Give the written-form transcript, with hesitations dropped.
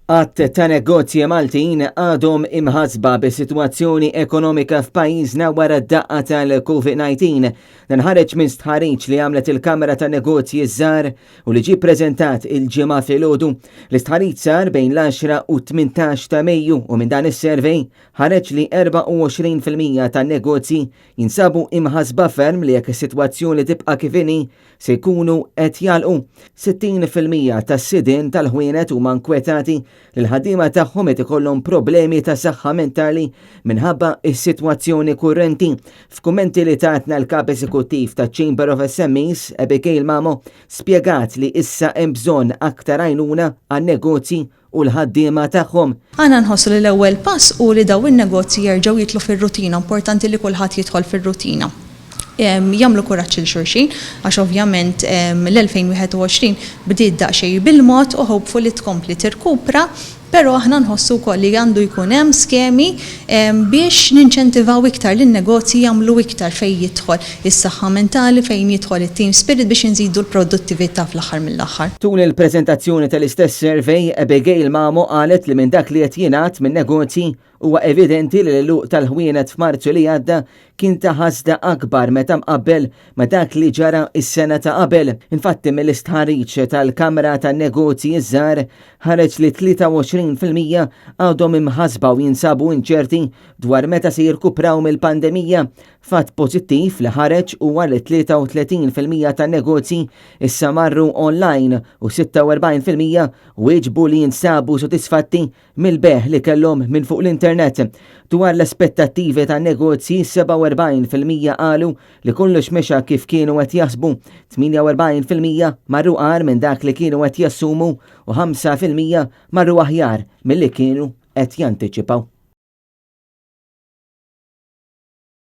Għadd ta' negozji Maltin għadhom imħassba bis-sitwazzjoni ekonomika f'pajjiżna wara d-daqqa tal-COVID-19. Dan ħareġ minn stħarriġ li għamlet il-Kamra ta' Negozji Żgħar u li ġie ppreżentat il-ġimgħa filgħodu. L-istħarriġ sar bejn l-10 u 18 ta' Mejju u minn dan is-servej ħareġ li 24% tan-negozji jinsabu imħassba ferm li jekk is-sitwazzjoni tibqa' kif inhi se jkunu qed jalqu. 60% tas-sidien tal-ħwienet huma nkwetati li l-ħaddiema tagħhom qed ikollhom problemi ta' saħħa mentali minħabba s-sitwazzjoni kurrenti. F'kummenti li tatna l-kap eżekuttiv ta' Chamber of SMEs, Mamo, spjegat li issa hemm bżonn aktar għajnuna għan-negozji u l-ħaddiema tagħhom. Għana nħossu li l-ewwel pass u li daw in-negozji jerġgħu jitlu fir-rutina, importanti li kulħadd jidħol fir-rutina. Jamlu kuraċ il-xurxin, għax ovvjament l-2021 bdiet daqsxejn bil-mod u hopefully tkompli tirkupra, pero aħna nħossu wkoll li għandu jkun hemm skemi biex ninċentivaw iktar lin-negozji jagħmlu iktar fejn jidħol is-saħħa mentali, fejn jidħol it-team spirit biex inżidu l-produttività fl-aħħar mill-aħħar. Tul il-preżentazzjoni tal-istess survey, Mamo qalet li minn dak li qed jingħad minn negozji huwa evidenti li l-luq tal-ħwienet f'Marzu li għadda kien ta' ħasda akbar meta mqabbel ma' dak li ġara is-sena ta' qabel. Infatti mill-istħarriġ tal-Kamra tan-Negozji Żgħar ħareġ li 23% għadhom imħassba u jinsabu inċerti dwar meta se jirkupraw mill-pandemija. Fatt pożittiv li ħareġ huwa li 33% tan-negozji issa marru online u 46% wieġbu li jinsabu sodisfatti mill-beħ li kellhom minn fuq l-internet. Dwar l-aspettattivi tan-negozji 47% qalu li kollox mexa kif kienu qed jaħsbu, 48% marru qar minn dak li kienu qed jassumu u 5% marru aħjar milli kienu qed jantiċipaw.